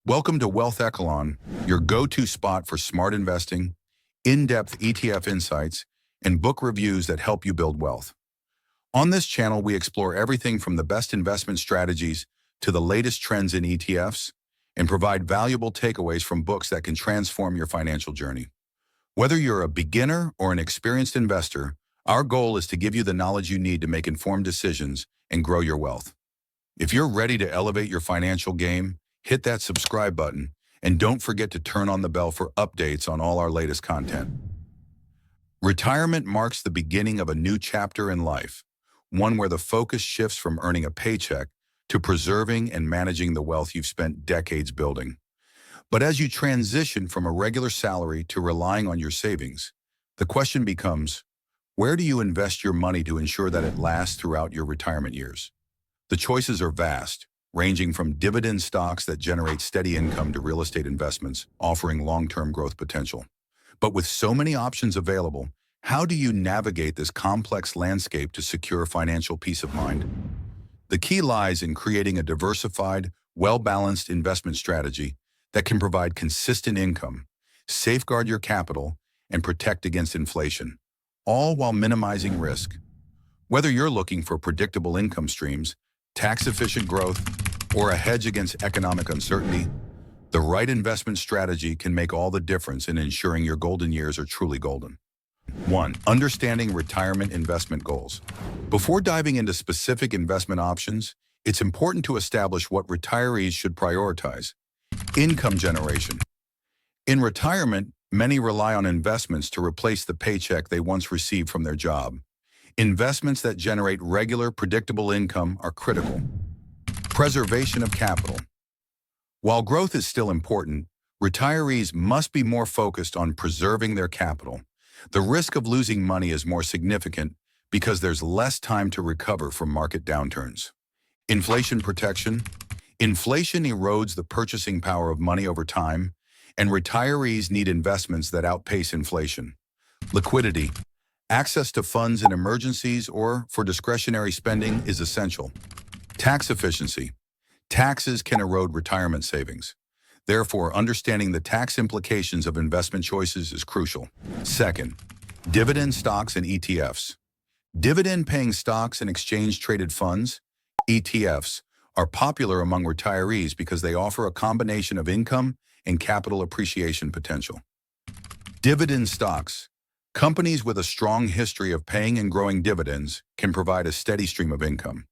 Welcome to WealthEchelon, your go-to spot for smart investing, in-depth ETF insights, and book reviews that help you build wealth. On this channel, we explore everything from the best investment strategies to the latest trends in ETFs and provide valuable takeaways from books that can transform your financial journey. Whether you're a beginner or an experienced investor, our goal is to give you the knowledge you need to make informed decisions and grow your wealth. If you're ready to elevate your financial game, hit that subscribe button, and don't forget to turn on the bell for updates on all our latest content. Retirement marks the beginning of a new chapter in life, one where the focus shifts from earning a paycheck to preserving and managing the wealth you've spent decades building. But as you transition from a regular salary to relying on your savings, the question becomes, where do you invest your money to ensure that it lasts throughout your retirement years? The choices are vast, ranging from dividend stocks that generate steady income to real estate investments offering long-term growth potential. But with so many options available, how do you navigate this complex landscape to secure financial peace of mind? The key lies in creating a diversified, well-balanced investment strategy that can provide consistent income, safeguard your capital, and protect against inflation, all while minimizing risk. Whether you're looking for predictable income streams, tax-efficient growth, or a hedge against economic uncertainty, the right investment strategy can make all the difference in ensuring your golden years are truly golden. 1. Understanding retirement investment goals. Before diving into specific investment options, it's important to establish what retirees should prioritize. Income generation. In retirement, many rely on investments to replace the paycheck they once received from their job. Investments that generate regular, predictable income are critical. Preservation of capital. While growth is still important, retirees must be more focused on preserving their capital. The risk of losing money is more significant because there's less time to recover from market downturns. Inflation protection. Inflation erodes the purchasing power of money over time, and retirees need investments that outpace inflation. Liquidity. Access to funds in emergencies or for discretionary spending is essential. Tax efficiency. Taxes can erode retirement savings. Therefore, understanding the tax implications of investment choices is crucial. Second, dividend stocks and ETFs. Dividend-paying stocks and exchange-traded funds, ETFs, are popular among retirees because they offer a combination of income and capital appreciation potential. Dividend stocks. Companies with a strong history of paying and growing dividends can provide a steady stream of income.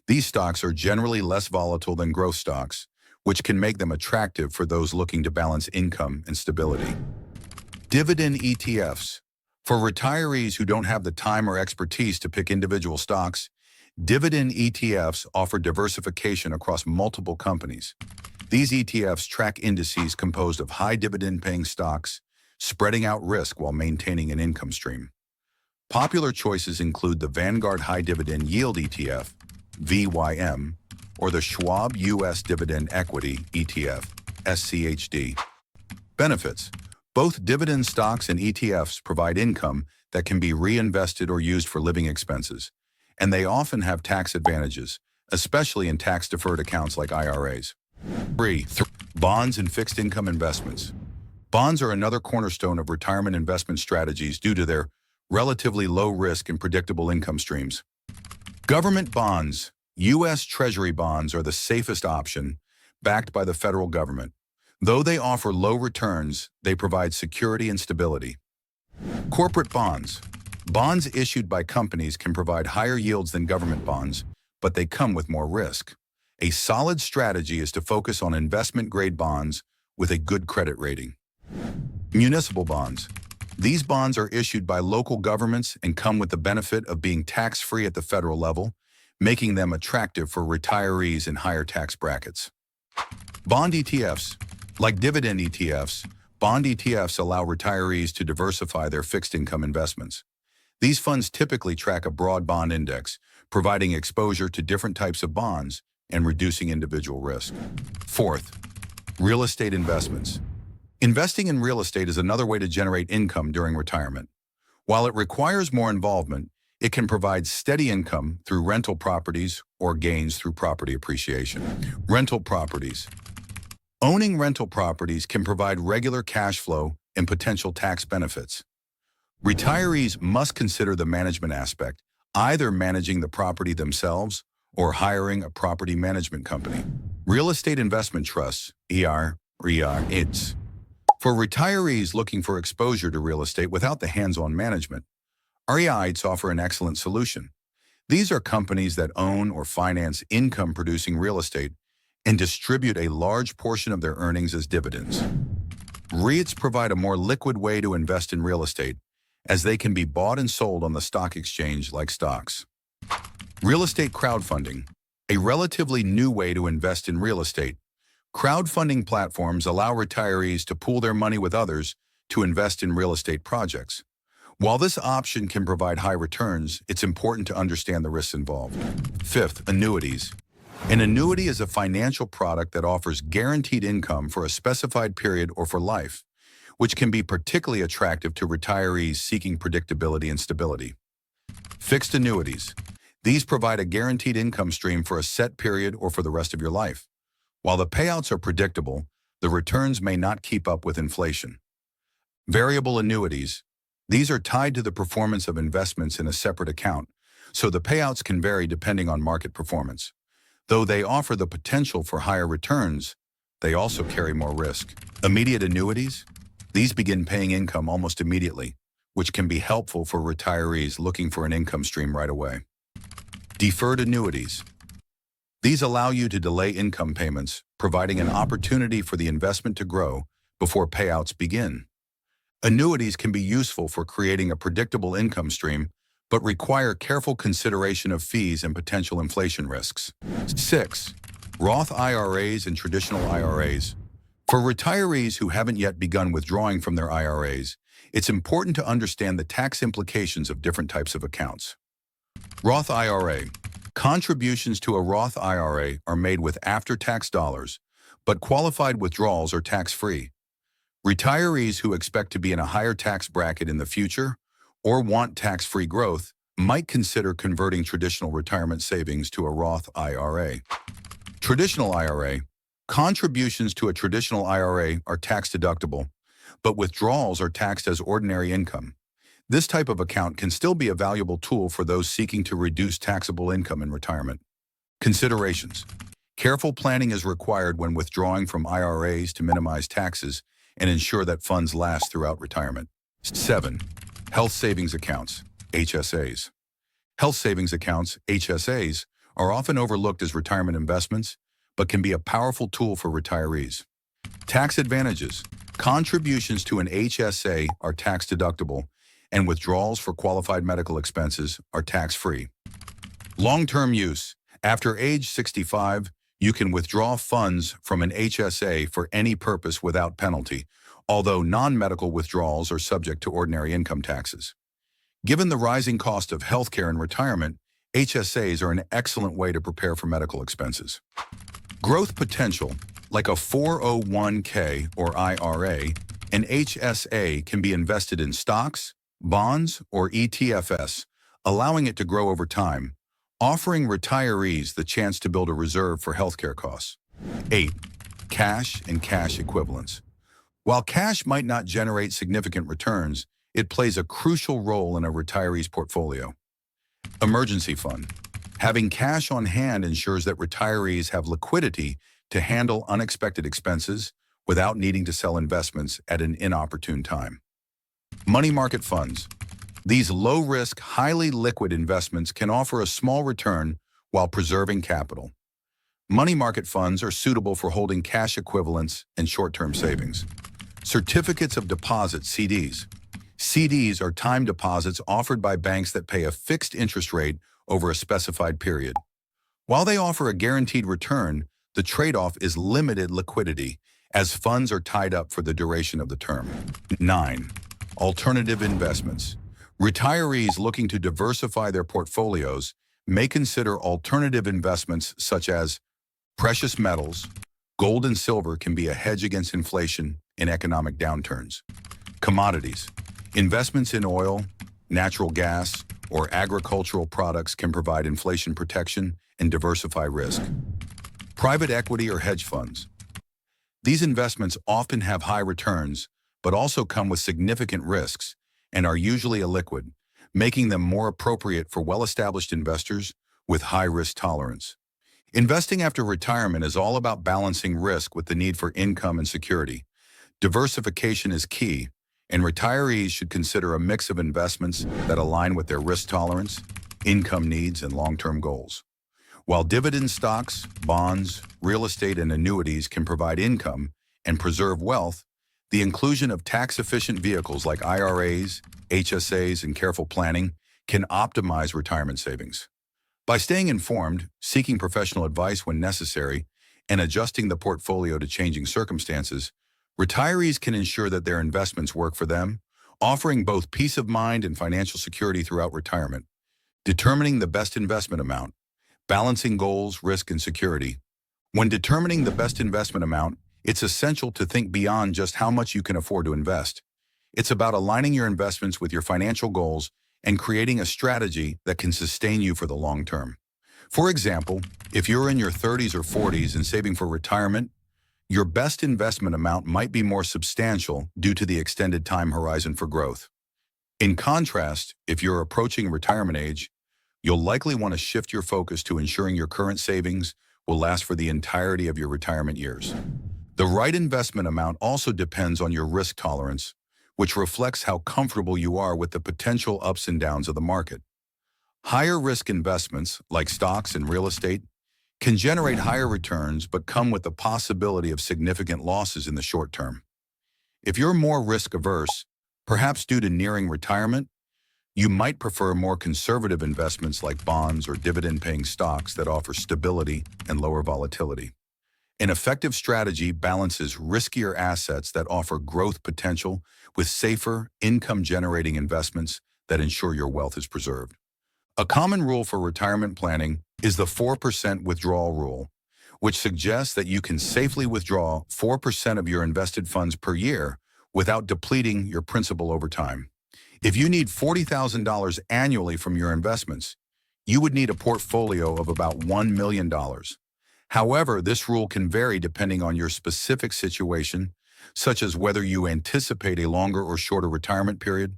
These stocks are generally less volatile than growth stocks, which can make them attractive for those looking to balance income and stability. Dividend ETFs. For retirees who don't have the time or expertise to pick individual stocks, dividend ETFs offer diversification across multiple companies. These ETFs track indices composed of high dividend-paying stocks, spreading out risk while maintaining an income stream. Popular choices include the Vanguard High Dividend Yield ETF, VYM, or the Schwab U.S. Dividend Equity ETF, SCHD. Benefits. Both dividend stocks and ETFs provide income that can be reinvested or used for living expenses, and they often have tax advantages, especially in tax-deferred accounts like IRAs. 3. Bonds and fixed income investments. Bonds are another cornerstone of retirement investment strategies due to their relatively low risk and predictable income streams. Government bonds. U.S. Treasury bonds are the safest option, backed by the federal government. Though they offer low returns, they provide security and stability. Corporate bonds. Bonds issued by companies can provide higher yields than government bonds, but they come with more risk. A solid strategy is to focus on investment-grade bonds with a good credit rating. Municipal bonds. These bonds are issued by local governments and come with the benefit of being tax-free at the federal level, making them attractive for retirees in higher tax brackets. Bond ETFs. Like dividend ETFs, bond ETFs allow retirees to diversify their fixed income investments. These funds typically track a broad bond index, providing exposure to different types of bonds and reducing individual risk. Fourth, real estate investments. Investing in real estate is another way to generate income during retirement. While it requires more involvement, it can provide steady income through rental properties or gains through property appreciation. Rental properties. Owning rental properties can provide regular cash flow and potential tax benefits. Retirees must consider the management aspect, either managing the property themselves or hiring a property management company. Real estate investment trusts, EITs. For retirees looking for exposure to real estate without the hands-on management, REITs offer an excellent solution. These are companies that own or finance income-producing real estate and distribute a large portion of their earnings as dividends. REITs provide a more liquid way to invest in real estate, as they can be bought and sold on the stock exchange like stocks. Real estate crowdfunding, a relatively new way to invest in real estate. Crowdfunding platforms allow retirees to pool their money with others to invest in real estate projects. While this option can provide high returns, it's important to understand the risks involved. Fifth, annuities. An annuity is a financial product that offers guaranteed income for a specified period or for life, which can be particularly attractive to retirees seeking predictability and stability. Fixed annuities. These provide a guaranteed income stream for a set period or for the rest of your life. While the payouts are predictable, the returns may not keep up with inflation. Variable annuities. These are tied to the performance of investments in a separate account, so the payouts can vary depending on market performance. Though they offer the potential for higher returns, they also carry more risk. Immediate annuities. These begin paying income almost immediately, which can be helpful for retirees looking for an income stream right away. Deferred annuities. These allow you to delay income payments, providing an opportunity for the investment to grow before payouts begin. Annuities can be useful for creating a predictable income stream, but require careful consideration of fees and potential inflation risks. 6. Roth IRAs and traditional IRAs. For retirees who haven't yet begun withdrawing from their IRAs, it's important to understand the tax implications of different types of accounts. Roth IRA. Contributions to a Roth IRA are made with after-tax dollars, but qualified withdrawals are tax-free. Retirees who expect to be in a higher tax bracket in the future or want tax-free growth might consider converting traditional retirement savings to a Roth IRA. Traditional IRA. Contributions to a traditional IRA are tax-deductible, but withdrawals are taxed as ordinary income. This type of account can still be a valuable tool for those seeking to reduce taxable income in retirement. Considerations. Careful planning is required when withdrawing from IRAs to minimize taxes and ensure that funds last throughout retirement. 7. Health savings accounts, HSAs. Health savings accounts, HSAs, are often overlooked as retirement investments, but can be a powerful tool for retirees. Tax advantages. Contributions to an HSA are tax-deductible, and withdrawals for qualified medical expenses are tax-free. Long-term use. After age 65, you can withdraw funds from an HSA for any purpose without penalty, although non-medical withdrawals are subject to ordinary income taxes. Given the rising cost of healthcare in retirement, HSAs are an excellent way to prepare for medical expenses. Growth potential. Like a 401k or IRA, an HSA can be invested in stocks, bonds, or ETFs, allowing it to grow over time, offering retirees the chance to build a reserve for healthcare costs. 8. Cash and cash equivalents. While cash might not generate significant returns, it plays a crucial role in a retiree's portfolio. Emergency fund. Having cash on hand ensures that retirees have liquidity to handle unexpected expenses without needing to sell investments at an inopportune time. Money market funds. These low-risk, highly liquid investments can offer a small return while preserving capital. Money market funds are suitable for holding cash equivalents and short-term savings. Certificates of deposit, CDs. CDs are time deposits offered by banks that pay a fixed interest rate over a specified period. While they offer a guaranteed return, the trade-off is limited liquidity, as funds are tied up for the duration of the term. 9. Alternative investments. Retirees looking to diversify their portfolios may consider alternative investments such as precious metals. Gold and silver can be a hedge against inflation in economic downturns. Commodities. Investments in oil, natural gas, or agricultural products can provide inflation protection and diversify risk. Private equity or hedge funds. These investments often have high returns, but also come with significant risks and are usually illiquid, making them more appropriate for well-established investors with high risk tolerance. Investing after retirement is all about balancing risk with the need for income and security. Diversification is key, and retirees should consider a mix of investments that align with their risk tolerance, income needs, and long-term goals. While dividend stocks, bonds, real estate, and annuities can provide income and preserve wealth, the inclusion of tax-efficient vehicles like IRAs, HSAs, and careful planning can optimize retirement savings. By staying informed, seeking professional advice when necessary, and adjusting the portfolio to changing circumstances, retirees can ensure that their investments work for them, offering both peace of mind and financial security throughout retirement. Determining the best investment amount. Balancing goals, risk, and security. When determining the best investment amount, it's essential to think beyond just how much you can afford to invest. It's about aligning your investments with your financial goals and creating a strategy that can sustain you for the long term. For example, if you're in your 30s or 40s and saving for retirement, your best investment amount might be more substantial due to the extended time horizon for growth. In contrast, if you're approaching retirement age, you'll likely want to shift your focus to ensuring your current savings will last for the entirety of your retirement years. The right investment amount also depends on your risk tolerance, which reflects how comfortable you are with the potential ups and downs of the market. Higher risk investments, like stocks and real estate, can generate higher returns but come with the possibility of significant losses in the short term. If you're more risk averse, perhaps due to nearing retirement, you might prefer more conservative investments like bonds or dividend-paying stocks that offer stability and lower volatility. An effective strategy balances riskier assets that offer growth potential with safer, income-generating investments that ensure your wealth is preserved. A common rule for retirement planning is the 4% withdrawal rule, which suggests that you can safely withdraw 4% of your invested funds per year without depleting your principal over time. If you need $40,000 annually from your investments, you would need a portfolio of about $1 million. However, this rule can vary depending on your specific situation, such as whether you anticipate a longer or shorter retirement period,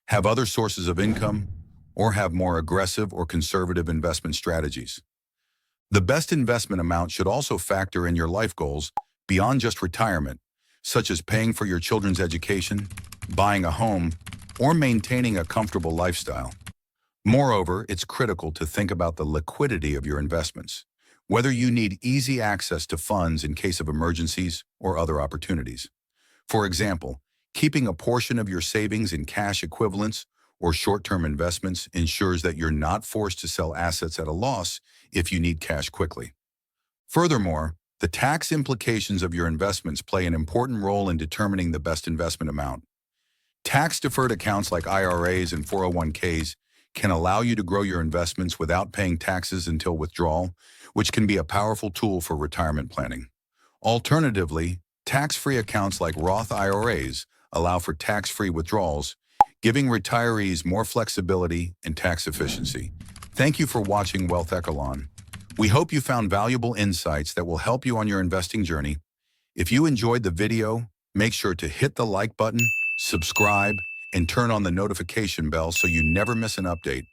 have other sources of income, or have more aggressive or conservative investment strategies. The best investment amount should also factor in your life goals beyond just retirement, such as paying for your children's education, buying a home, or maintaining a comfortable lifestyle. Moreover, it's critical to think about the liquidity of your investments, whether you need easy access to funds in case of emergencies or other opportunities. For example, keeping a portion of your savings in cash equivalents or short-term investments ensures that you're not forced to sell assets at a loss if you need cash quickly. Furthermore, the tax implications of your investments play an important role in determining the best investment amount. Tax-deferred accounts like IRAs and 401ks can allow you to grow your investments without paying taxes until withdrawal, which can be a powerful tool for retirement planning. Alternatively, tax-free accounts like Roth IRAs allow for tax-free withdrawals, giving retirees more flexibility and tax efficiency. Thank you for watching WealthEchelon. We hope you found valuable insights that will help you on your investing journey. If you enjoyed the video, make sure to hit the like button, subscribe, and turn on the notification bell so you never miss an update.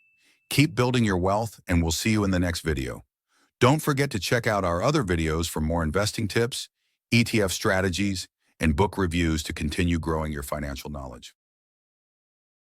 Keep building your wealth, and we'll see you in the next video. Don't forget to check out our other videos for more investing tips, ETF strategies, and book reviews to continue growing your financial knowledge.